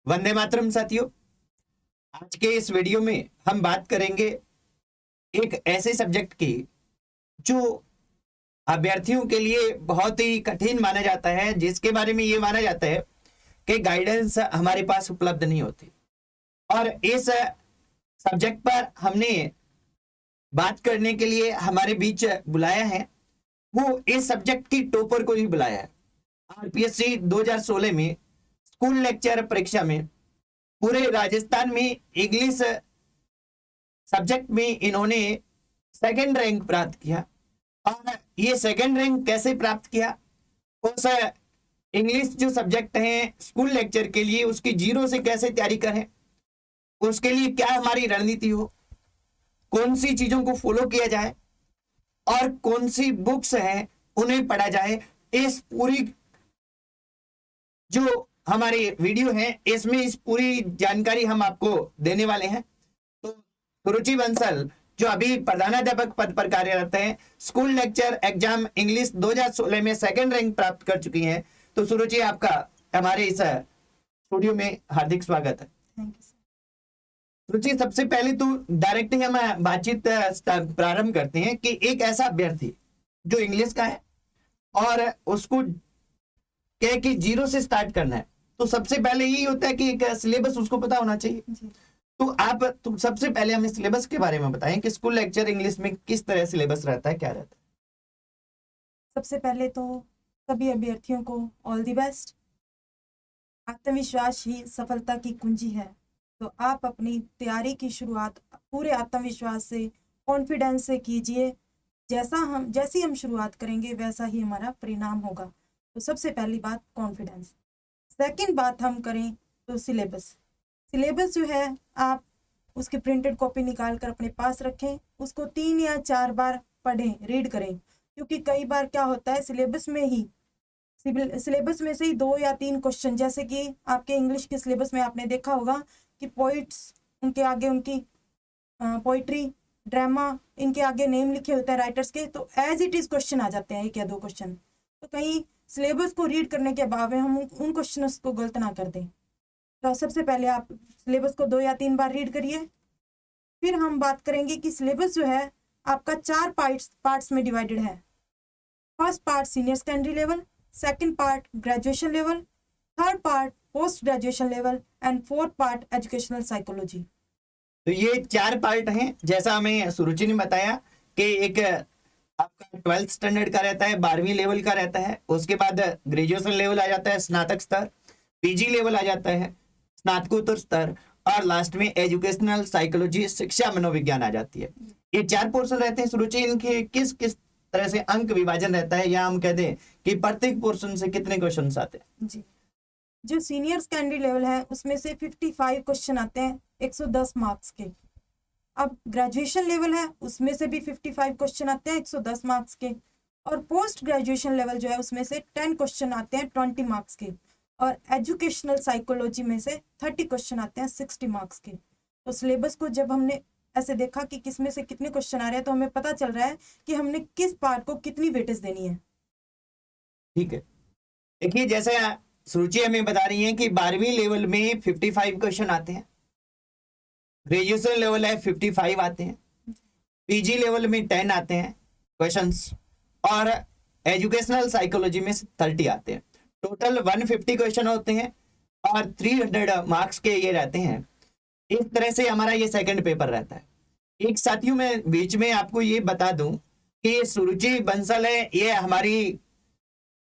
वंदे मातरम साथियों। आज के इस वीडियो में हम बात करेंगे एक ऐसे सब्जेक्ट की जो अभ्यर्थियों के लिए बहुत ही कठिन माना जाता है, जिसके बारे में ये माना जाता है कि गाइडेंस हमारे पास उपलब्ध नहीं होती। और इस सब्जेक्ट पर हमने बात करने के लिए हमारे बीच बुलाया है, वो इस सब्जेक्ट की टॉपर को ही बुलाया है। आरपीएससी 2016 में स्कूल लेक्चर परीक्षा में पूरे राजस्थान में इंग्लिश सब्जेक्ट में इन्होंने सेकंड रैंक प्राप्त किया। और ये सेकंड रैंक कैसे प्राप्त किया, उस इंग्लिश जो सब्जेक्ट है स्कूल लेक्चर के लिए उसकी जीरो से कैसे तैयारी करें, उसके लिए क्या हमारी रणनीति हो, कौन सी चीजों को फॉलो किया जाए और कौन सी बुक्स हैं उन्हें पढ़ा जाए, इस पूरी जो हमारी वीडियो है इसमें इस पूरी जानकारी हम आपको देने वाले हैं। तो सुरुचि बंसल जो अभी प्रधानाध्यापक पद पर कार्यरत हैं, स्कूल लेक्चर एग्जाम इंग्लिश 2016 में सेकंड रैंक प्राप्त कर चुकी हैं। तो सुरुचि, आपका हमारे इस स्टूडियो में हार्दिक स्वागत है। Thank you sir. सुरुचि, सबसे पहले तो डायरेक्ट ही हम बातचीत प्रारंभ करते हैं कि एक ऐसा अभ्यर्थी जो इंग्लिश का है और उसको क्या कि जीरो से स्टार्ट करना है, तो सबसे पहले यही होता है कि एक सिलेबस उसको पता होना चाहिए। जी। तो सबसे पहले हमें सिलेबस के बारे में बताएं कि स्कूल लेक्चर इंग्लिश में किस तरह सिलेबस रहता है, क्या रहता है। सबसे पहले तो सभी अभ्यर्थियों को ऑल द बेस्ट। आत्मविश्वास ही सफलता की कुंजी है, तो आप अपनी तैयारी की शुरुआत पूरे आत्मविश्वास से, कॉन्फिडेंस से कीजिए। जैसी हम शुरुआत करेंगे वैसा ही हमारा परिणाम होगा। तो सबसे पहली बात कॉन्फिडेंस। सेकंड बात हम करें तो सिलेबस जो है, आप उसकी प्रिंटेड कॉपी निकाल कर अपने पास रखें, उसको 3 या 4 बार पढ़ें, रीड करें। क्योंकि कई बार क्या होता है, सिलेबस में से ही 2 या 3 क्वेश्चन, जैसे कि आपके इंग्लिश के सिलेबस में आपने देखा होगा कि पोइट्स, उनके आगे उनकी पोइट्री, ड्रामा, इनके आगे नेम लिखे होते हैं राइटर्स के, तो एज इट इज क्वेश्चन आ जाते हैं 1 या 2 क्वेश्चन। तो कहीं सिलेबस को रीड करने के अभाव में हम उन क्वेश्चनों को गलत ना कर दें। तो सबसे पहले आप सिलेबस को 2 या 3 बार रीड करिए। फिर हम बात करेंगे कि सिलेबस जो है आपका 4 पार्ट्स में डिवाइडेड है। First part senior secondary level, second part graduation level, third part post graduation level and fourth part educational psychology. तो ये 4 पार्ट हैं, जैसा हमें सुरुचि ने बताया कि एक आपका 12th स्टैंडर्ड का रहता है, 12वीं लेवल का रहता है, उसके बाद ग्रेजुएशन लेवल आ जाता है, स्नातक स्तर, पीजी लेवल आ जाता है, स्नातकोत्तर स्तर, और लास्ट में एजुकेशनल साइकोलॉजी, शिक्षा मनोविज्ञान आ जाती है। ये 4 पोर्शन रहते हैं। सुरुचि, इनके किस किस तरह से अंक विभाजन रहता है, या हम कह दें कि प्रत्येक पोर्शन से कितने क्वेश्चन आते हैं? जी, जो सीनियर सेकेंडरी लेवल है उसमें से 55 क्वेश्चन आते हैं 110 मार्क्स के। अब ग्रेजुएशन लेवल है उसमें से भी 55 क्वेश्चन आते हैं 110 मार्क्स के। और पोस्ट ग्रेजुएशन लेवल जो है उसमें से 10 क्वेश्चन आते हैं 20 मार्क्स के। और एजुकेशनल साइकोलॉजी में से 30 क्वेश्चन आते हैं 60 मार्क्स के। तो सिलेबस को जब हमने ऐसे देखा कि किस में से कितने क्वेश्चन आ रहे हैं, तो हमें पता चल रहा है कि हमने किस पार्ट को कितनी वेटेज देनी है। ठीक है, देखिए जैसे सुरुचि हमें बता रही है कि 12वीं लेवल में 55 क्वेश्चन आते हैं, ग्रेजुएशन लेवल है 55 आते हैं, पीजी लेवल में 10 आते हैं क्वेश्चंस, और एजुकेशनल साइकोलॉजी में 30 आते हैं। टोटल 150 क्वेश्चन होते हैं और 300 मार्क्स के ये रहते हैं। इस तरह से हमारा ये सेकंड पेपर रहता है। एक साथियों में बीच में आपको ये बता दूं कि सुरुचि बंसल है, ये हमारी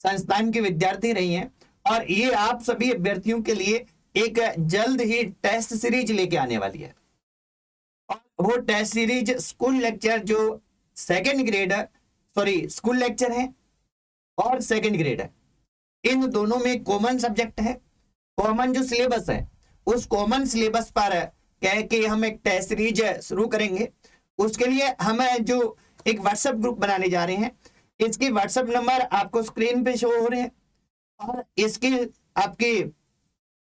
संस्थान की विद्यार्थी रही हैं, और ये आप सभी अभ्यर्थियों के लिए एक जल्द ही टेस्ट सीरीज लेके आने वाली है। और वो टेस्ट सीरीज स्कूल लेक्चर जो सेकंड ग्रेड है, स्कूल लेक्चर है और सेकंड ग्रेड है, इन दोनों में कॉमन सब्जेक्ट है, कॉमन जो सिलेबस है, उस कॉमन सिलेबस पर कह के हम एक टेस्ट सीरीज शुरू करेंगे। उसके लिए हम जो एक व्हाट्सएप ग्रुप बनाने जा रहे हैं, इसके व्हाट्सएप नंबर आपको स्क्रीन पे शो हो रहे हैं और इसके आपके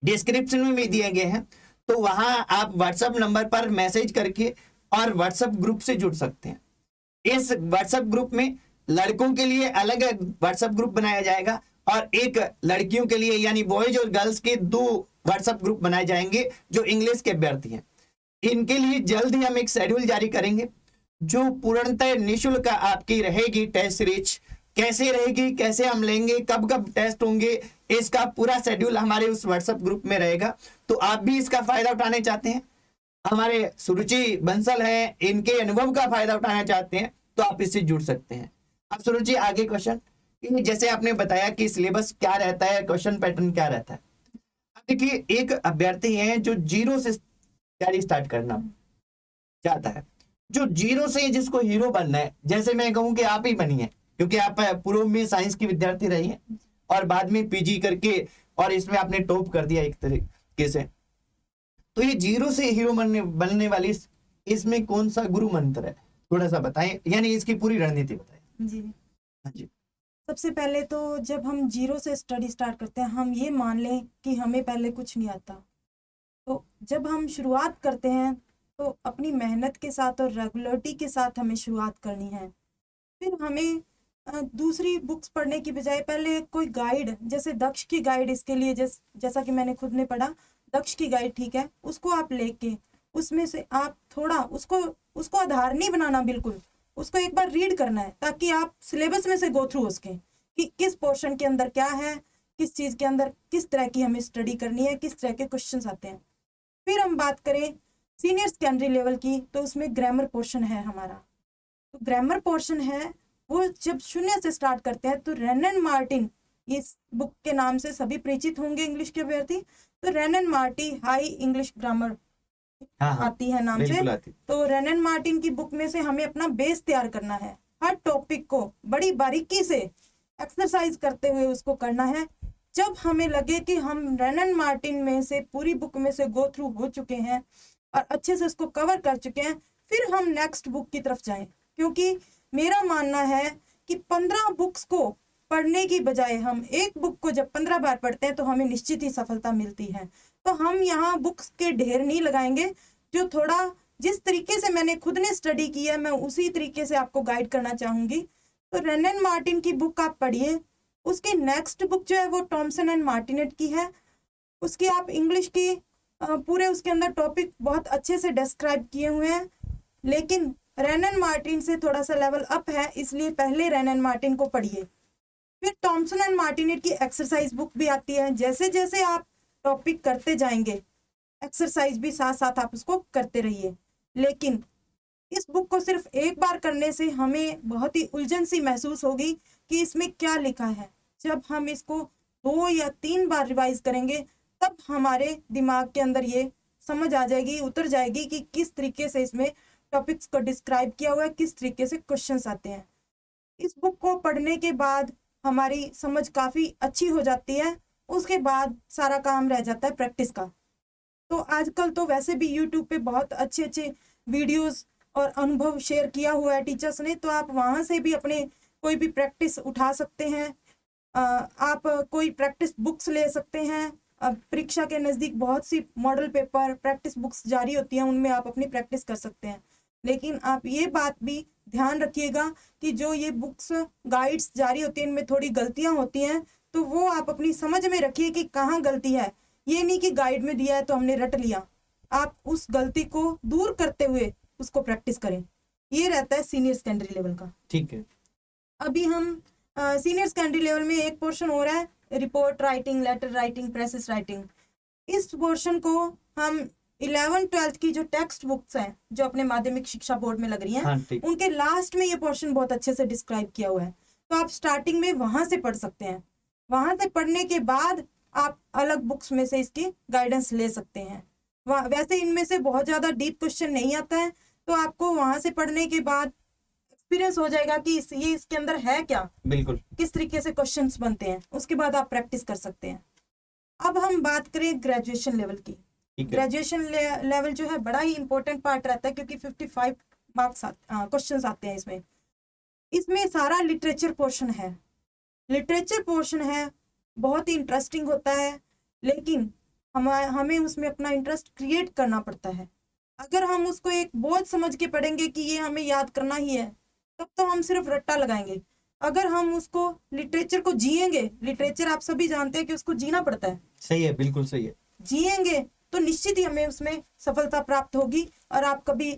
डिस्क्रिप्शन में भी दिए गए हैं। तो वहां आप व्हाट्सएप नंबर पर मैसेज करके और व्हाट्सएप ग्रुप से जुड़ सकते हैं। इस व्हाट्सएप ग्रुप में लड़कों के लिए अलग व्हाट्सएप ग्रुप बनाया जाएगा और एक लड़कियों के लिए यानी बॉयज और गर्ल्स के 2 व्हाट्सएप ग्रुप बनाए जाएंगे जो इंग्लिश के अभ्यर्थी हैं। इनके लिए जल्द ही हम एक शेड्यूल जारी करेंगे जो पूर्णतः निःशुल्क आपकी रहेगी। टेस्ट सीरीज कैसे रहेगी, कैसे हम लेंगे, कब कब टेस्ट होंगे, इसका पूरा शेड्यूल हमारे उस व्हाट्सएप ग्रुप में रहेगा। तो आप भी इसका फायदा उठाने चाहते हैं, हमारे सुरुचि बंसल हैं, इनके अनुभव का फायदा उठाना चाहते हैं, तो आप इससे जुड़ सकते हैं। अब सुरुचि आगे क्वेश्चन, जैसे आपने बताया कि सिलेबस क्या रहता है, क्वेश्चन पैटर्न क्या रहता है। अब देखिए, एक अभ्यर्थी है जो 0 से तैयारी स्टार्ट करना चाहता है, जो 0 से जिसको हीरो बनना है, जैसे मैं कहूं कि आप ही बनी है, क्योंकि आप पूर्व में साइंस की विद्यार्थी रही हैं और बाद में पीजी करके और इसमें आपने टॉप कर दिया एक तरीके से। तो ये 0 से हीरो बनने वाली इसमें कौन सा गुरु मंत्र है, थोड़ा सा बताएं, यानी इसकी पूरी रणनीति बताएं। जी हाँ जी। सबसे पहले तो जब हम 0 से स्टडी स्टार्ट करते हैं, हम ये मान लें कि हमें पहले कुछ नहीं आता। तो जब हम शुरुआत करते हैं तो अपनी मेहनत के साथ और रेगुलरिटी के साथ हमें शुरुआत करनी है। फिर हमें दूसरी बुक्स पढ़ने की बजाय पहले कोई गाइड, जैसे दक्ष की गाइड, इसके लिए जैसा कि मैंने खुद ने पढ़ा, दक्ष की गाइड ठीक है, उसको आप लेके उसमें से आप थोड़ा उसको आधार नहीं बनाना, बिल्कुल उसको एक बार रीड करना है ताकि आप सिलेबस में से गो थ्रू उसके कि किस पोर्शन के अंदर क्या है, किस चीज़ के अंदर किस तरह की हमें स्टडी करनी है, किस तरह के क्वेश्चंस आते हैं। फिर हम बात करें सीनियर सेकेंडरी लेवल की, तो उसमें ग्रामर पोर्शन है हमारा। तो ग्रामर पोर्शन है वो जब 0 से स्टार्ट करते हैं तो रेनन मार्टिन, इस बुक के नाम से सभी परिचित होंगे इंग्लिश के अभ्यर्थी। तो रेनन मार्टिन हाई इंग्लिश ग्रामर आती है नाम से। तो रेनन मार्टिन की बुक में से हमें अपना बेस तैयार करना है, हर टॉपिक को बड़ी बारीकी से एक्सरसाइज करते हुए उसको करना है। जब हमें लगे कि हम रेनन मार्टिन में से पूरी बुक में से गो थ्रू हो चुके हैं और अच्छे से उसको कवर कर चुके हैं, फिर हम नेक्स्ट बुक की तरफ जाएं। क्योंकि मेरा मानना है कि 15 बुक्स को पढ़ने की बजाय हम एक बुक को जब 15 बार पढ़ते हैं तो हमें निश्चित ही सफलता मिलती है। तो हम यहाँ बुक्स के ढेर नहीं लगाएंगे, जो थोड़ा जिस तरीके से मैंने खुद ने स्टडी की है मैं उसी तरीके से आपको गाइड करना चाहूँगी। तो रेनन मार्टिन की बुक आप पढ़िए, उसकी नेक्स्ट बुक जो है वो टॉमसन एंड मार्टिनेट की है। उसकी आप इंग्लिश की पूरे उसके अंदर टॉपिक बहुत अच्छे से डिस्क्राइब किए हुए हैं, लेकिन रेनन मार्टिन से थोड़ा सा लेवल अप है, इसलिए पहले रेनन मार्टिन को पढ़िए। फिर टॉमसन एंड मार्टिनेट की एक्सरसाइज बुक भी आती है। जैसे जैसे आप टॉपिक करते जाएंगे एक्सरसाइज भी साथ साथ आप उसको करते रहिए। लेकिन इस बुक को सिर्फ एक बार करने से हमें बहुत ही उलझन सी महसूस होगी कि इसमें क्या लिखा है। जब हम इसको 2 या 3 बार रिवाइज करेंगे तब हमारे दिमाग के अंदर ये समझ आ जाएगी, उतर जाएगी कि किस तरीके से इसमें टॉपिक्स को डिस्क्राइब किया हुआ है, किस तरीके से क्वेश्चंस आते हैं। इस बुक को पढ़ने के बाद हमारी समझ काफ़ी अच्छी हो जाती है, उसके बाद सारा काम रह जाता है प्रैक्टिस का। तो आजकल तो वैसे भी यूट्यूब पे बहुत अच्छे अच्छे वीडियोस और अनुभव शेयर किया हुआ है टीचर्स ने, तो आप वहाँ से भी अपने कोई भी प्रैक्टिस उठा सकते हैं। आप कोई प्रैक्टिस बुक्स ले सकते हैं। परीक्षा के नज़दीक बहुत सी मॉडल पेपर प्रैक्टिस बुक्स जारी होती हैं, उनमें आप अपनी प्रैक्टिस कर सकते हैं। लेकिन आप ये बात भी ध्यान रखिएगा कि जो ये बुक्स गाइड्स जारी होती हैं इनमें थोड़ी गलतियां होती हैं, तो वो आप अपनी समझ में रखिए कि कहाँ गलती है। ये नहीं कि गाइड में दिया है तो हमने रट लिया, आप उस गलती को दूर करते हुए उसको प्रैक्टिस करें। ये रहता है सीनियर सेकेंडरी लेवल का। ठीक है। अभी हम सीनियर सेकेंडरी लेवल में एक पोर्शन हो रहा है report writing, letter writing, precis writing. इस पोर्शन को हम 11th-12th की जो टेक्स्ट बुक्स हैं जो अपने माध्यमिक शिक्षा बोर्ड में लग रही हैं, हाँ, उनके लास्ट में ये पोर्शन बहुत अच्छे से डिस्क्राइब किया हुआ है। तो आप स्टार्टिंग में वहां से पढ़ सकते हैं। वहां से पढ़ने के बाद आप अलग बुक्स में से इसकी गाइडेंस ले सकते हैं। वैसे इनमें से बहुत ज़्यादा डीप क्वेश्चन नहीं आता है, तो आपको वहां से पढ़ने के बाद एक्सपीरियंस हो जाएगा कि ये इसके अंदर है क्या, बिल्कुल किस तरीके से क्वेश्चंस बनते हैं। उसके बाद आप प्रैक्टिस कर सकते हैं। अब हम बात करें ग्रेजुएशन लेवल की। ग्रेजुएशन लेवल जो है बड़ा ही इंपॉर्टेंट पार्ट रहता है, क्योंकि 55 मार्क्स क्वेश्चंस आते हैं इसमें। इसमें सारा लिटरेचर पोर्शन है। लिटरेचर पोर्शन है, बहुत ही इंटरेस्टिंग होता है, लेकिन हमें उसमें अपना इंटरेस्ट क्रिएट करना पड़ता है। अगर हम उसको एक बोझ समझ के पढ़ेंगे कि ये हमें याद करना ही है, तब तो हम सिर्फ रट्टा लगाएंगे। अगर हम उसको लिटरेचर को जिएंगे, लिटरेचर आप सभी जानते हैं कि उसको जीना पड़ता है, सही है, बिल्कुल सही है। जिएंगे तो निश्चित ही हमें उसमें सफलता प्राप्त होगी और आप कभी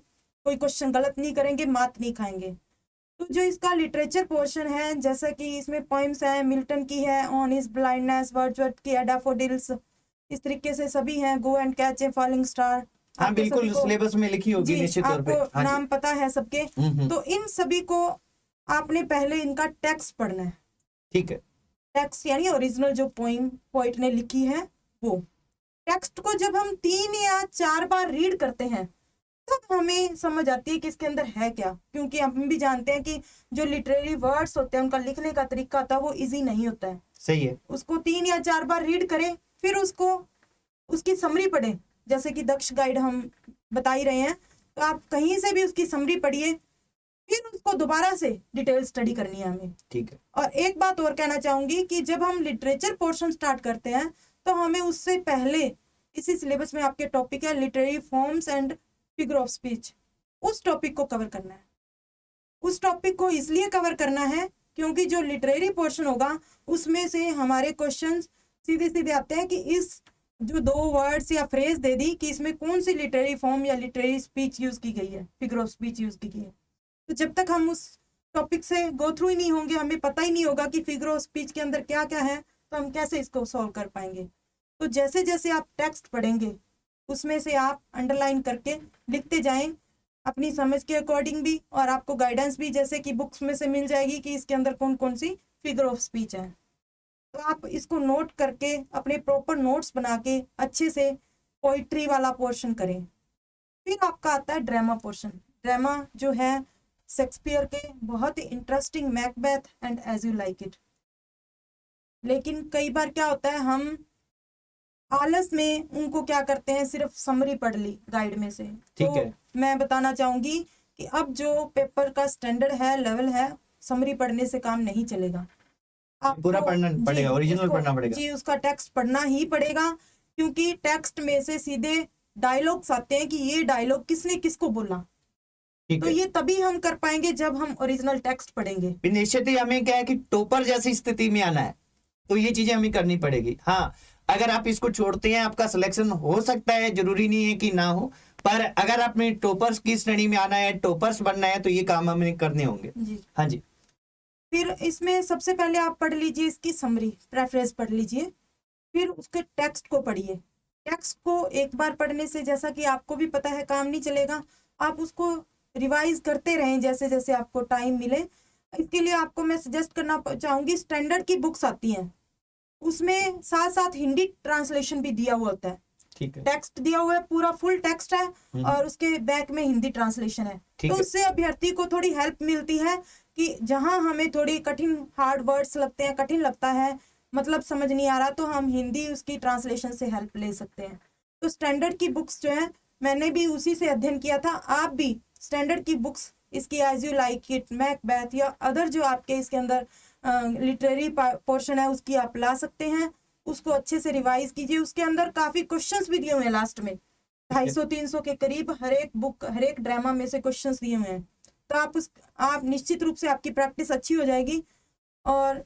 कोई क्वेश्चन गलत नहीं करेंगे, मात नहीं खाएंगे। तो जो इसका लिटरेचर पोर्शन है, जैसा कि इसमें पोइम्स है, मिल्टन की है ऑन हिज ब्लाइंडनेस, वर्ड्सवर्थ की डैफोडिल्स, इस तरीके से सभी हैं, go and catch a falling star. हाँ बिल्कुल, सिलेबस में लिखी होगी जी, निश्चित तौर पे। आपको हाँ जी। नाम पता है सबके। हम्म। तो इन सभी को आपने पहले इनका टेक्स्ट पढ़ना है। ठीक है। टेक्स्ट यानी ओरिजिनल जो पोइम पोइट ने लिखी है वो। टेक्स्ट को जब हम 3 या 4 बार रीड करते हैं तब हमें समझ आती है कि इसके अंदर है क्या, क्योंकि हम भी जानते हैं कि जो लिटरेरी वर्ड्स होते हैं उनका लिखने का तरीका होता है वो इजी नहीं होता है। सही है। उसको 3 या 4 बार रीड करें, फिर उसको उसकी समरी पढ़ें, जैसे कि दक्ष गाइड हम बता ही रहे हैं, तो आप कहीं से भी उसकी समरी पढ़िए, फिर उसको दोबारा से डिटेल स्टडी करनी है हमें। ठीक है। और एक बात और कहना चाहूंगी कि जब हम लिटरेचर पोर्शन स्टार्ट करते हैं तो हमें उससे पहले इसी सिलेबस में आपके टॉपिक है literary forms and figure of speech, उस टॉपिक को कवर करना है। उस टॉपिक को इसलिए कवर करना है क्योंकि जो लिटरेरी पोर्शन होगा उसमें से हमारे क्वेश्चन सीधे सीधे आते हैं कि इस जो 2 वर्ड्स या फ्रेज दे दी कि इसमें कौन सी लिटरेरी फॉर्म या लिटरेरी स्पीच यूज की गई है, फिगर ऑफ स्पीच यूज की गई है। तो जब तक हम उस टॉपिक से गो थ्रू ही नहीं होंगे, हमें पता ही नहीं होगा कि फिगर ऑफ स्पीच के अंदर क्या क्या है, तो हम कैसे इसको सॉल्व कर पाएंगे। तो जैसे जैसे आप टेक्स्ट पढ़ेंगे उसमें से आप अंडरलाइन करके लिखते जाएं अपनी समझ के अकॉर्डिंग भी, और आपको गाइडेंस भी जैसे कि बुक्स में से मिल जाएगी कि इसके अंदर कौन कौन सी फिगर ऑफ स्पीच है। तो आप इसको नोट करके अपने प्रॉपर नोट्स बना के अच्छे से पोइट्री वाला पोर्शन करें। फिर आपका आता है ड्रामा पोर्शन। ड्रामा जो है शेक्सपियर के बहुत ही interesting Macbeth and as you like it. लेकिन कई बार क्या होता है, हम आलस में उनको क्या करते हैं, सिर्फ समरी पढ़ ली गाइड में से। ठीक तो है। मैं बताना चाहूंगी कि अब जो पेपर का स्टैंडर्ड है, लेवल है, समरी पढ़ने से काम नहीं चलेगा। आपको पूरा पढ़ना जी, पड़ेगा, ओरिजिनल उसको- पढ़ना पड़ेगा। जी, उसका टेक्स्ट पढ़ना ही पड़ेगा, क्योंकि टेक्स्ट में से सीधे डायलॉग्स आते हैं कि ये डायलॉग किसने किसको बोला। ठीक तो है। ये तभी हम कर पाएंगे जब हम ओरिजिनल टेक्स्ट पढ़ेंगे। फिर निश्चित ही हमें क्या है कि टॉपर जैसी स्थिति में आना है, तो ये चीजें हमें करनी पड़ेगी। हाँ, अगर आप इसको छोड़ते हैं आपका सिलेक्शन हो सकता है, जरूरी नहीं है कि ना हो, पर अगर आपने टॉपर्स की श्रेणी में आना है, टॉपर्स बनना है, तो ये काम हमें करने होंगे। जी। हाँ जी। फिर इसमें सबसे पहले आप पढ़ लीजिए इसकी समरी, प्रेफरेंस पढ़ लीजिए, फिर उसके टेक्स्ट को पढ़िए। टेक्स्ट को एक बार पढ़ने से, जैसा कि आपको भी पता है, काम नहीं चलेगा। आप उसको रिवाइज करते रहें जैसे जैसे आपको टाइम मिले। इसके लिए आपको मैं सजेस्ट करना चाहूंगी, स्टैंडर्ड की बुक्स आती हैं, उसमें साथ साथ हिंदी ट्रांसलेशन भी दिया हुआ होता है। ठीक है। टेक्स्ट दिया हुआ है, पूरा फुल टेक्स्ट है, और उसके बैक में हिंदी ट्रांसलेशन है। ठीक तो है। उससे अभ्यर्थी को थोड़ी हेल्प मिलती है कि जहां हमें थोड़ी कठिन हार्ड वर्ड्स लगते हैं, कठिन लगता है, मतलब समझ नहीं आ रहा, तो हम हिंदी उसकी ट्रांसलेशन से हेल्प ले सकते हैं। तो स्टैंडर्ड की बुक्स जो है, मैंने भी उसी से अध्ययन किया था। आप भी स्टैंडर्ड की बुक्स, इसकी as you like it, Macbeth या अदर जो आपके इसके अंदर लिटरेरी पोर्शन है, उसकी आप ला सकते हैं। उसको अच्छे से रिवाइज कीजिए। उसके अंदर काफी क्वेश्चंस भी दिए हुए हैं, लास्ट में 250-300 के करीब हर एक बुक, हर एक ड्रामा में से क्वेश्चंस दिए हुए हैं। तो आप निश्चित रूप से आपकी प्रैक्टिस अच्छी हो जाएगी। और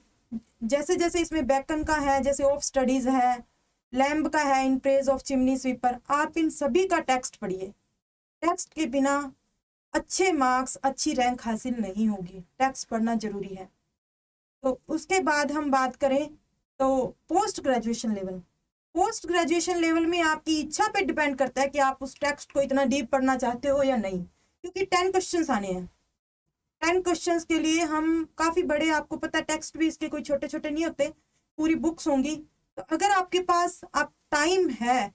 जैसे जैसे इसमें बैकन का है, जैसे ऑफ स्टडीज है, लैम्ब का है in praise of chimney sweeper, आप इन सभी का टेक्स्ट पढ़िए। टेक्स्ट के बिना अच्छे मार्क्स, अच्छी रैंक हासिल नहीं होगी। टेक्स्ट पढ़ना जरूरी है। तो उसके बाद हम बात करें तो post graduation level. Post graduation level में आपकी इच्छा पे डिपेंड करता है कि आप उस टेक्स्ट को इतना डीप पढ़ना चाहते हो या नहीं, क्योंकि 10 क्वेश्चंस आने हैं। 10 क्वेश्चंस के लिए हम काफी बड़े, आपको पता है टेक्स्ट भी इसके कोई छोटे छोटे नहीं होते, पूरी बुक्स होंगी। तो अगर आपके पास आप टाइम है,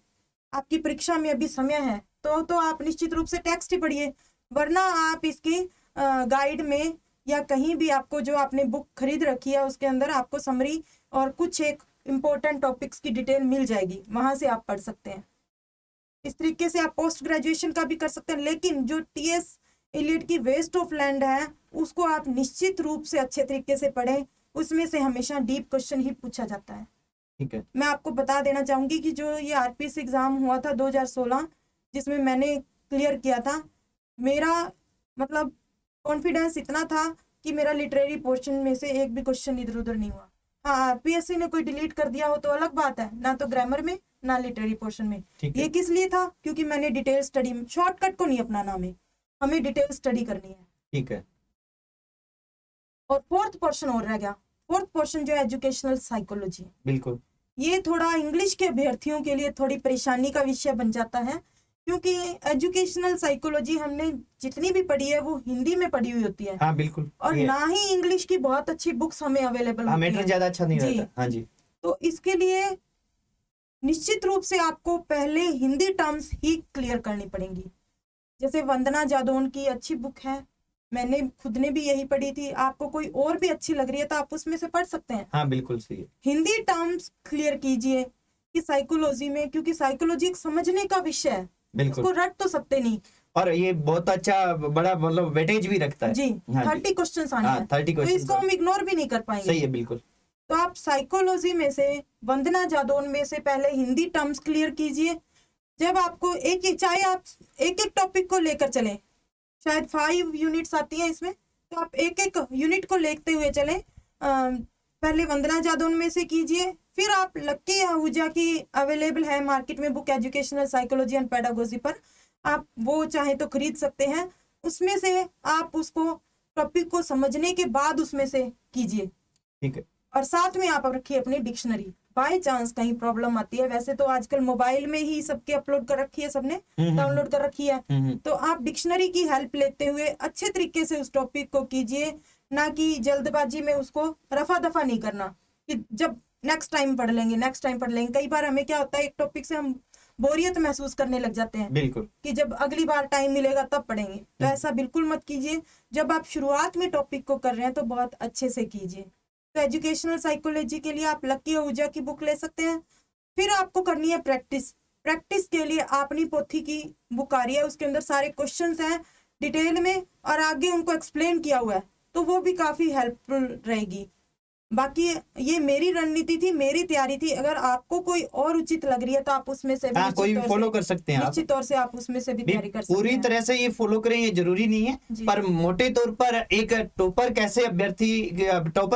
आपकी परीक्षा में अभी समय है, तो आप निश्चित रूप से टेक्स्ट ही पढ़िए। वरना आप इसकी गाइड में या कहीं भी आपको जो आपने बुक खरीद रखी है उसके अंदर आपको समरी और कुछ एक इम्पोर्टेंट टॉपिक्स की डिटेल मिल जाएगी, वहां से आप पढ़ सकते हैं। इस तरीके से आप पोस्ट ग्रेजुएशन का भी कर सकते हैं। लेकिन जो टीएस एलियट की वेस्ट ऑफ लैंड है, उसको आप निश्चित रूप से अच्छे तरीके से पढ़ें। उसमें से हमेशा डीप क्वेश्चन ही पूछा जाता है। ठीक है। मैं आपको बता देना चाहूंगी कि जो ये आरपीएस एग्जाम हुआ था 2016, जिसमें मैंने क्लियर किया था, मेरा मतलब कॉन्फिडेंस इतना था कि मेरा लिटरेरी पोर्शन में से एक भी क्वेश्चन इधर उधर नहीं हुआ। हाँ, पीएससी ने कोई डिलीट कर दिया हो तो अलग बात है, ना तो ग्रामर में ना लिटरेरी पोर्शन में। ठीक है। ये किस लिए था? क्योंकि मैंने डिटेल स्टडी, शॉर्टकट को नहीं अपनाना, हमें डिटेल स्टडी करनी है। ठीक है। और फोर्थ पोर्शन और रह गया। फोर्थ पोर्शन जो है एजुकेशनल साइकोलॉजी। बिल्कुल। ये थोड़ा इंग्लिश के अभ्यर्थियों के लिए थोड़ी परेशानी का विषय बन जाता है, क्योंकि एजुकेशनल साइकोलॉजी हमने जितनी भी पढ़ी है वो हिंदी में पढ़ी हुई होती है। हाँ बिल्कुल। और ना ही इंग्लिश की बहुत अच्छी बुक्स हमें अवेलेबल होती मैटर हैं। ज्यादा अच्छा नहीं जी। रहता। हाँ जी। तो इसके लिए निश्चित रूप से आपको पहले हिंदी टर्म्स ही क्लियर करनी पड़ेंगी। जैसे वंदना जादौन की अच्छी बुक है, मैंने खुद ने भी यही पढ़ी थी। आपको कोई और भी अच्छी लग रही है तो आप उसमें से पढ़ सकते हैं। हाँ बिल्कुल सही है। हिंदी टर्म्स क्लियर कीजिए कि साइकोलॉजी में, क्योंकि साइकोलॉजी एक समझने का विषय है, बिल्कुल। उसको रट तो सकते नहीं। और ये बहुत अच्छा बड़ा मतलब वेटेज भी रखता है। जी, हाँ 30 क्वेश्चन आने हाँ, हैं, 30 तो क्वेश्चन। इसको हम इग्नोर भी नहीं कर पाएंगे। सही है बिल्कुल। तो आप साइकोलॉजी में से, वंदना जादौन में से पहले हिंदी टर्म्स क्लियर कीजिए। जब आपको चाहे आप एक एक टॉपिक को लेकर चलें, शायद 5 यूनिट्स आती हैं इसमें, तो आप एक एक यूनिट को लेते हुए चलें। पहले वंदना जादौन में से कीजिए, फिर आप लक्की आहूजा की अवेलेबल है मार्केट में book educational psychology and pedagogy पर, आप वो चाहे तो खरीद सकते हैं। उसमें से आप उसको टॉपिक को समझने के बाद उसमें से कीजिए। ठीक है। और साथ में आप रखिए अपनी डिक्शनरी, बाय चांस कहीं प्रॉब्लम आती है। वैसे तो आजकल मोबाइल में ही सबके अपलोड कर रखी है, सबने डाउनलोड कर रखी है, तो आप डिक्शनरी की हेल्प लेते हुए अच्छे तरीके से उस टॉपिक को कीजिए, ना कि जल्दबाजी में उसको रफा दफा नहीं करना कि जब नेक्स्ट टाइम पढ़ लेंगे। कई बार हमें क्या होता है, एक टॉपिक से हम बोरियत महसूस करने लग जाते हैं। बिल्कुल। कि जब अगली बार टाइम मिलेगा तब पढ़ेंगे, तो ऐसा बिल्कुल मत कीजिए। जब आप शुरुआत में टॉपिक को कर रहे हैं तो बहुत अच्छे से कीजिए। तो एजुकेशनल साइकोलॉजी के लिए आप लक्की आहूजा की बुक ले सकते हैं। फिर आपको करनी है प्रैक्टिस के लिए आपनी पोथी की बुक आ रही है, उसके अंदर सारे क्वेश्चंस हैं डिटेल में और आगे उनको एक्सप्लेन किया हुआ है, तो वो भी काफी हेल्पफुल रहेगी। बाकी ये मेरी रणनीति थी, मेरी तैयारी थी। अगर आपको कोई और उचित लग रही है तो आप उसमें से भी हाँ, कोई भी फॉलो कर सकते हैं आप। निश्चित तौर से आप उसमें से भी तैयारी कर सकते हैं। पूरी तरह से ये फॉलो करें ये जरूरी नहीं है, पर मोटे तौर पर एक टॉपर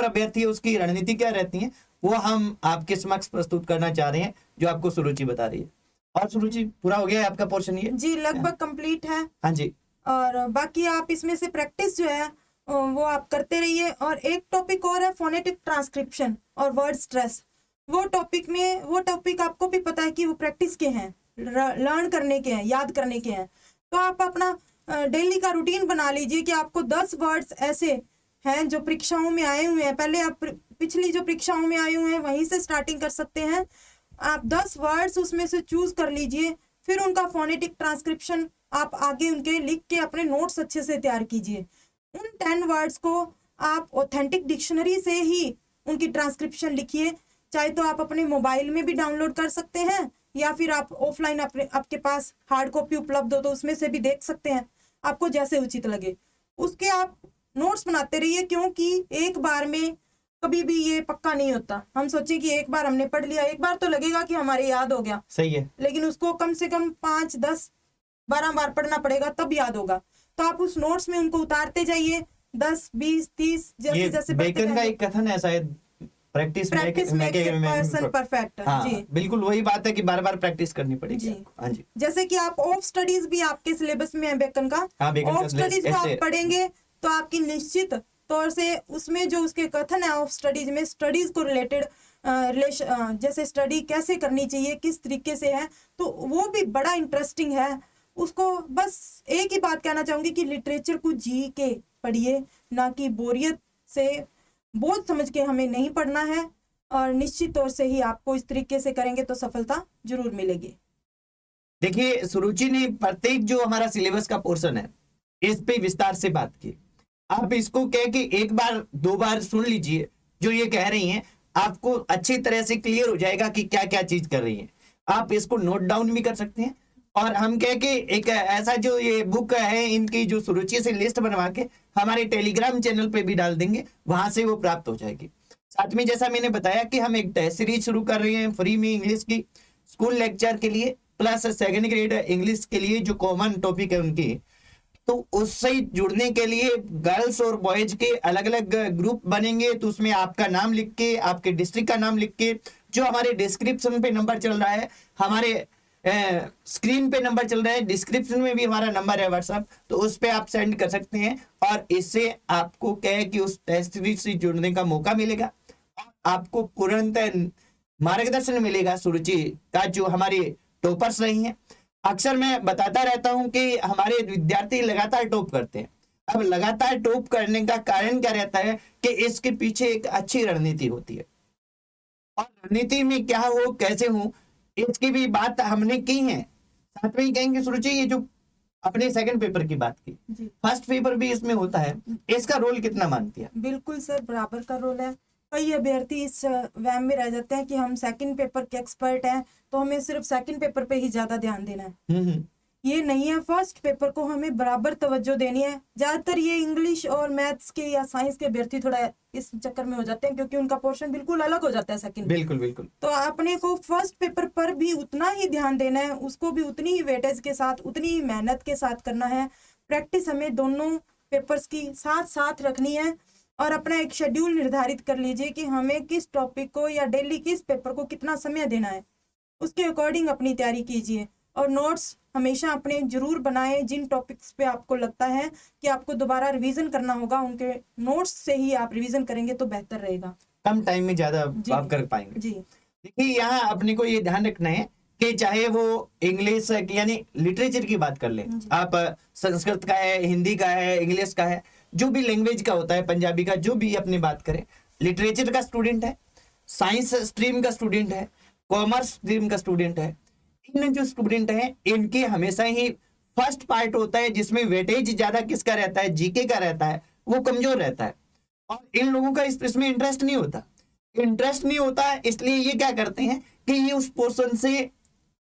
अभ्यर्थी है उसकी रणनीति क्या रहती है वो हम आपके समक्ष प्रस्तुत करना चाह रहे हैं, जो आपको सुरुचि बता रही है। और सुरुचि पूरा हो गया है आपका पोर्शन? ये जी लगभग कंप्लीट है। हाँ जी। और बाकी आप इसमें से प्रैक्टिस जो है वो आप करते रहिए। और एक टॉपिक और है फोनेटिक ट्रांसक्रिप्शन और वर्ड स्ट्रेस। वो टॉपिक आपको भी पता है कि वो प्रैक्टिस के हैं, लर्न करने के हैं, याद करने के हैं। तो आप अपना डेली का रूटीन बना लीजिए कि आपको 10 वर्ड्स ऐसे हैं जो परीक्षाओं में आए हुए हैं। पहले आप पिछली जो परीक्षाओं में आए हुए हैं वहीं से स्टार्टिंग कर सकते हैं। आप 10 वर्ड्स उसमें से चूज कर लीजिए, फिर उनका फोनेटिक ट्रांसक्रिप्शन आप आगे उनके लिख के अपने नोट्स अच्छे से तैयार कीजिए। उन 10 वर्ड्स को आप ऑथेंटिक डिक्शनरी से ही उनकी ट्रांसक्रिप्शन लिखिए। चाहे तो आप अपने मोबाइल में भी डाउनलोड कर सकते हैं, या फिर आप ऑफलाइन आपके पास हार्ड कॉपी उपलब्ध हो तो उसमें से भी देख सकते हैं, आपको जैसे उचित लगे। उसके आप नोट्स बनाते रहिए, क्योंकि एक बार में कभी भी ये पक्का नहीं होता। हम सोचे कि एक बार हमने पढ़ लिया, एक बार तो लगेगा कि हमारे याद हो गया, सही है, लेकिन उसको कम से कम 5, 10, 12 बार पढ़ना पड़ेगा तब याद होगा। तो आप उस नोट्स में उनको उतारते जाइए, 10, 20, 30 जैसे जैसे बेकन का एक कथन है शायद, प्रैक्टिस पर्सन परफेक्ट। हाँ, जी बिल्कुल वही बात है कि बार बार प्रैक्टिस करनी पड़ेगी। जी। हाँ जी। जैसे कि आप ऑफ स्टडीज भी आपके सिलेबस में है बेकन का। हाँ, बेकन ऑफ का स्टडीज को आप ऐसे पढ़ेंगे तो आपकी निश्चित तौर से उसमें जो उसके कथन है ऑफ स्टडीज में, स्टडीज को रिलेटेड जैसे स्टडी कैसे करनी चाहिए, किस तरीके से है, तो वो भी बड़ा इंटरेस्टिंग है। उसको बस एक ही बात कहना चाहूंगी कि लिटरेचर को जी के पढ़िए, ना कि बोरियत से बोझ समझ के हमें नहीं पढ़ना है। और निश्चित तौर से ही आपको इस तरीके से करेंगे तो सफलता जरूर मिलेगी। देखिए, सुरुचि ने प्रत्येक जो हमारा सिलेबस का पोर्शन है इस पे विस्तार से बात की। आप इसको कह के एक बार 2 बार सुन लीजिए, जो ये कह रही हैं आपको अच्छी तरह से क्लियर हो जाएगा कि क्या क्या चीज कर रही हैं। आप इसको नोट डाउन भी कर सकते हैं, और हम कह के एक ऐसा जो ये बुक है इनकी जो सुरुचि से लिस्ट बनवा के हमारे टेलीग्राम चैनल पे भी डाल देंगे, वहां से वो प्राप्त हो जाएगी। साथ में जैसा मैंने बताया कि हम एक टेस्ट सीरीज शुरू कर रहे हैं फ्री में इंग्लिश की, स्कूल लेक्चर के लिए प्लस 2nd ग्रेड इंग्लिश के लिए जो कॉमन टॉपिक है उनकी। तो उससे जुड़ने के लिए गर्ल्स और बॉयज के अलग अलग ग्रुप बनेंगे, तो उसमें आपका नाम लिख के, आपके डिस्ट्रिक्ट का नाम लिख के, जो हमारे डिस्क्रिप्शन पे नंबर चल रहा है, हमारे स्क्रीन पे नंबर चल रहा है, डिस्क्रिप्शन में भी हमारा नंबर है व्हाट्सएप, तो उस पे आप सेंड कर सकते हैं। और इससे आपको क्या है कि उस टेस्ट सीरीज से जुड़ने का मौका मिलेगा और आपको पूर्णतः मार्गदर्शन मिलेगा सुरुचि का, जो हमारे टॉपर्स रही हैं। अक्सर मैं बताता रहता हूं कि हमारे विद्यार्थी लगातार टॉप करते हैं। अब लगातार टॉप करने का कारण क्या रहता है कि इसके पीछे एक अच्छी रणनीति होती है, और रणनीति में क्या हो, कैसे हो, इसकी भी बात हमने की है। साथ में ही कहेंगे सुरुचि, ये जो अपने सेकंड पेपर की बात की, जी फर्स्ट पेपर भी इसमें होता है, इसका रोल कितना मानती है? बिल्कुल सर, बराबर का रोल है। कई अभ्यर्थी इस वहम में रह जाते हैं कि हम सेकंड पेपर के एक्सपर्ट हैं, तो हमें सिर्फ सेकंड पेपर पे ही ज्यादा ध्यान देना है। हम्म। ये नहीं है, फर्स्ट पेपर को हमें बराबर तवज्जो देनी है। ज्यादातर ये इंग्लिश और मैथ्स के या साइंस के अभ्यर्थी थोड़ा इस चक्कर में हो जाते हैं, क्योंकि उनका पोर्शन बिल्कुल अलग हो जाता है सेकंड। बिल्कुल बिल्कुल। तो अपने को फर्स्ट पेपर पर भी उतना ही ध्यान देना है, उसको भी उतनी ही वेटेज के साथ, उतनी ही मेहनत के साथ करना है। प्रैक्टिस हमें दोनों पेपर्स की साथ साथ रखनी है, और अपना एक शेड्यूल निर्धारित कर लीजिए कि हमें किस टॉपिक को या डेली किस पेपर को कितना समय देना है, उसके अकॉर्डिंग अपनी तैयारी कीजिए। और नोट्स हमेशा अपने जरूर बनाएं। जिन टॉपिक्स पे आपको लगता है कि आपको दोबारा रिवीजन करना होगा, उनके नोट्स से ही आप रिवीजन करेंगे तो बेहतर रहेगा। कम टाइम में ज्यादा जी। आप कर पाएंगे। जी देखिए, यहाँ अपने को ये ध्यान रखना है कि चाहे वो इंग्लिश यानी लिटरेचर की बात कर लें, आप संस्कृत का है, हिंदी का है, इंग्लिश का है, जो भी लैंग्वेज का होता है, पंजाबी का, जो भी अपनी बात करें, लिटरेचर का स्टूडेंट है, साइंस स्ट्रीम का स्टूडेंट है, कॉमर्स स्ट्रीम का स्टूडेंट है, इन जो स्टूडेंट हैं इनके हमेशा ही फर्स्ट पार्ट होता है जिसमें वेटेज ज्यादा किसका रहता है, जीके का रहता है, वो कमजोर रहता है। और इन लोगों का इसमें इंटरेस्ट नहीं होता, इसलिए ये क्या करते हैं कि ये उस पोर्शन से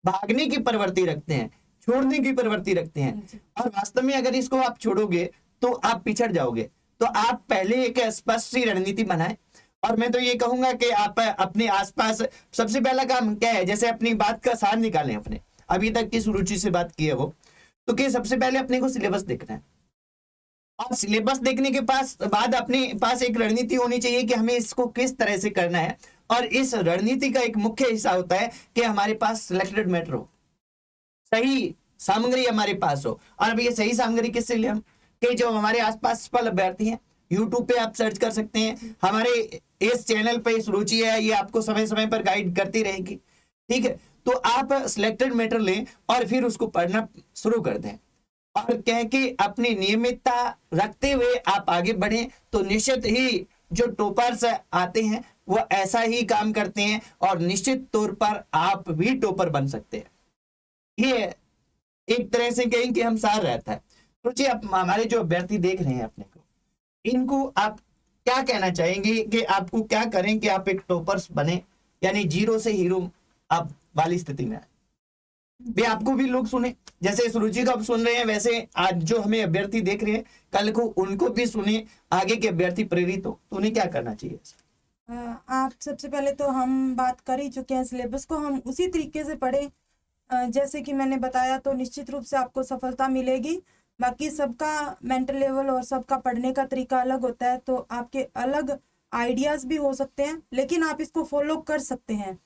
भागने की प्रवृत्ति रखते हैं, छोड़ने की प्रवृत्ति रखते हैं। और वास्तव में अगर इसको आप छोड़ोगे तो आप पिछड़ जाओगे। तो आप पहले एक स्पष्ट सी रणनीति बनाएं। और मैं तो ये कहूंगा कि आप अपने आसपास सबसे पहला काम क्या है, जैसे अपनी बात का सार निकालें, अपने अभी तक किस रुचि से बात की है वो, तो कि सबसे पहले अपने को सिलेबस देखना है। और सिलेबस देखने के बाद अपने पास एक रणनीति होनी चाहिए कि हमें इसको किस तरह से करना है। और इस रणनीति का एक मुख्य हिस्सा होता है कि हमारे पास सिलेक्टेड मैटर हो, सही सामग्री हमारे पास हो। और अब ये सही सामग्री किससे ले हम, कि जो हमारे आसपास सफल अभ्यर्थी हैं, यूट्यूब पे आप सर्च कर सकते हैं, हमारे इस चैनल पे इस रुचि है, ये आपको समय समय पर गाइड करती रहेगी। ठीक है, तो आप सिलेक्टेड मैटर लें और फिर उसको पढ़ना शुरू कर दें, और कह के अपनी नियमितता रखते हुए आप आगे बढ़ें, तो निश्चित ही जो टॉपर्स आते हैं वो ऐसा ही काम करते हैं, और निश्चित तौर पर आप भी टॉपर बन सकते हैं। ये एक तरह से कहें कि हम सार रहता है। तो जी, आप हमारे जो अभ्यर्थी देख रहे हैं अपने को, इनको आप क्या कहना चाहेंगे कि आपको क्या करें कि आप एक टॉपर्स बने, यानी जीरो से हीरो आप वाली स्थिति में आए? वे आपको भी लोग सुने, जैसे इस रुचि को आप सुन रहे हैं, वैसे आज जो हमें अभ्यर्थी देख रहे हैं, कल को उनको भी सुने, आगे के अभ्यर्थी प्रेरित हो, तो उन्हें क्या करना चाहिए? आप सबसे पहले तो हम बात कर ही चुके हैं, सिलेबस को हम उसी तरीके से पढ़ें जैसे कि मैंने बताया, तो निश्चित रूप से आपको सफलता मिलेगी। बाकी सबका मेंटल लेवल और सबका पढ़ने का तरीका अलग होता है, तो आपके अलग आइडियाज भी हो सकते हैं, लेकिन आप इसको फॉलो कर सकते हैं।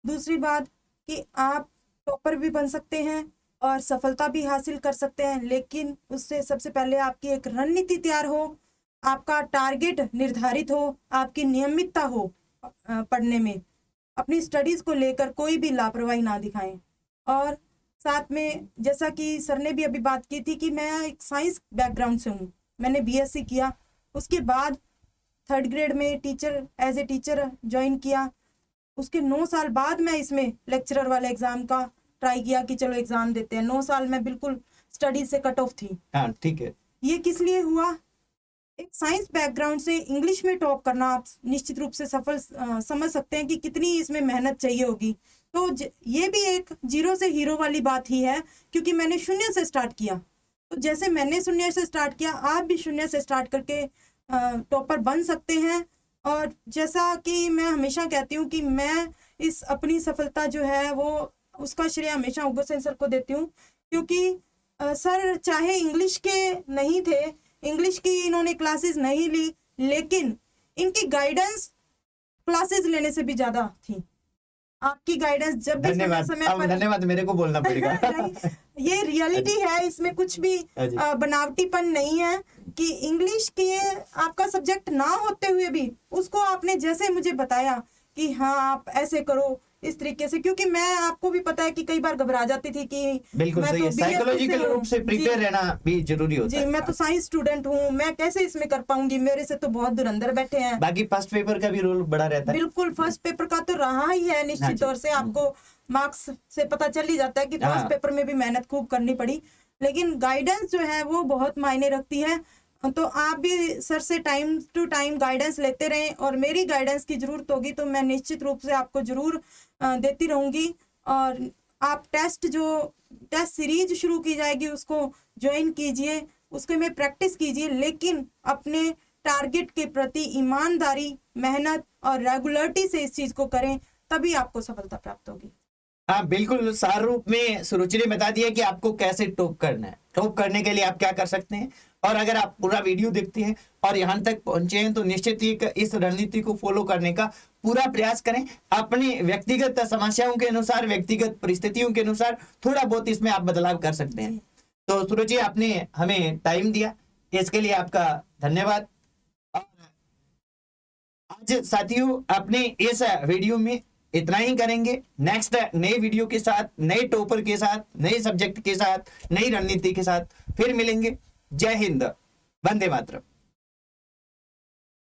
दूसरी बात कि आप टॉपर भी बन सकते हैं और सफलता भी हासिल कर सकते हैं, लेकिन उससे सबसे पहले आपकी एक रणनीति तैयार हो, आपका टारगेट निर्धारित हो, आपकी नियमितता हो पढ़ने में, अपनी स्टडीज को लेकर कोई भी लापरवाही ना दिखाएं। और साथ में जैसा कि सर ने भी अभी बात की थी कि मैं एक साइंस बैकग्राउंड से हूँ, मैंने बीएससी किया, उसके बाद 3rd ग्रेड में एज ए टीचर ज्वाइन किया। उसके 9 साल बाद मैं इसमें लेक्चरर वाले एग्जाम का ट्राई किया कि चलो एग्जाम देते हैं। 9 साल में बिल्कुल स्टडी से कट ऑफ थी। हाँ, ठीक है। ये किस लिए हुआ? एक साइंस बैकग्राउंड से इंग्लिश में टॉप करना, आप निश्चित रूप से सफल समझ सकते हैं कि कितनी इसमें मेहनत चाहिए होगी। तो ये भी एक जीरो से हीरो वाली बात ही है, क्योंकि मैंने शून्य से स्टार्ट किया। तो जैसे मैंने शून्य से स्टार्ट किया, आप भी शून्य से स्टार्ट करके टॉपर बन सकते हैं। और जैसा कि मैं हमेशा कहती हूँ कि मैं इस अपनी सफलता जो है वो उसका श्रेय हमेशा उग्रसेन सर को देती हूँ, क्योंकि सर चाहे इंग्लिश के नहीं थे, इंग्लिश की इन्होंने क्लासेस नहीं ली, लेकिन इनकी गाइडेंस क्लासेस लेने से भी ज्यादा थी। आपकी गाइडेंस जब भी समय धन्यवाद। समय अब पर धन्यवाद मेरे को बोलना पड़ेगा। नहीं, ये रियलिटी है, इसमें कुछ भी जी। बनावटीपन नहीं है कि इंग्लिश के आपका सब्जेक्ट ना होते हुए भी उसको आपने जैसे मुझे बताया कि हाँ आप ऐसे करो इस तरीके से, क्योंकि मैं आपको भी पता है कि कई बार घबरा जाती थी कि बिल्कुल मैं सही तो है, BSc साइकोलॉजिकल से हूँ। रूप से प्रिपेयर जी, रहना भी जरूरी होता जी है। मैं तो साइंस स्टूडेंट हूँ, मैं कैसे इसमें कर पाऊंगी, मेरे से तो बहुत दूर अंदर बैठे हैं। बाकी फर्स्ट पेपर का भी रोल बड़ा रहता है। बिल्कुल फर्स्ट पेपर का तो रहा ही है, हाँ निश्चित जी। तौर से आपको मार्क्स से पता चल ही जाता है कि हाँ। फर्स्ट पेपर में भी मेहनत खूब करनी पड़ी, लेकिन गाइडेंस जो है वो बहुत मायने रखती है। तो आप भी सर से टाइम टू टाइम गाइडेंस लेते रहें, और मेरी गाइडेंस की जरूरत होगी तो मैं निश्चित रूप से आपको जरूर देती रहूंगी। और आप टेस्ट सीरीज शुरू की जाएगी उसको ज्वाइन कीजिए, उसके में प्रैक्टिस कीजिए, लेकिन अपने टारगेट के प्रति ईमानदारी, मेहनत और रेगुलरिटी से इस चीज को करें, तभी आपको सफलता प्राप्त होगी। हाँ बिल्कुल, सार रूप में सुरुचि ने बता दिया कि आपको कैसे टॉप करना है। टॉप करने के लिए आप क्या कर सकते हैं, और अगर आप पूरा वीडियो देखते हैं और यहाँ तक पहुंचे हैं तो निश्चित ही इस रणनीति को फॉलो करने का पूरा प्रयास करें। अपनी व्यक्तिगत समस्याओं के अनुसार, व्यक्तिगत परिस्थितियों के अनुसार थोड़ा बहुत इसमें आप बदलाव कर सकते हैं। तो सुरुचि, आपने हमें टाइम दिया, इसके लिए आपका धन्यवाद। आज साथियों अपने इस वीडियो में इतना ही करेंगे। नेक्स्ट नए वीडियो के साथ, नए टॉपर के साथ, नए सब्जेक्ट के साथ, नई रणनीति के साथ फिर मिलेंगे। जय हिंद, वंदे मातरम।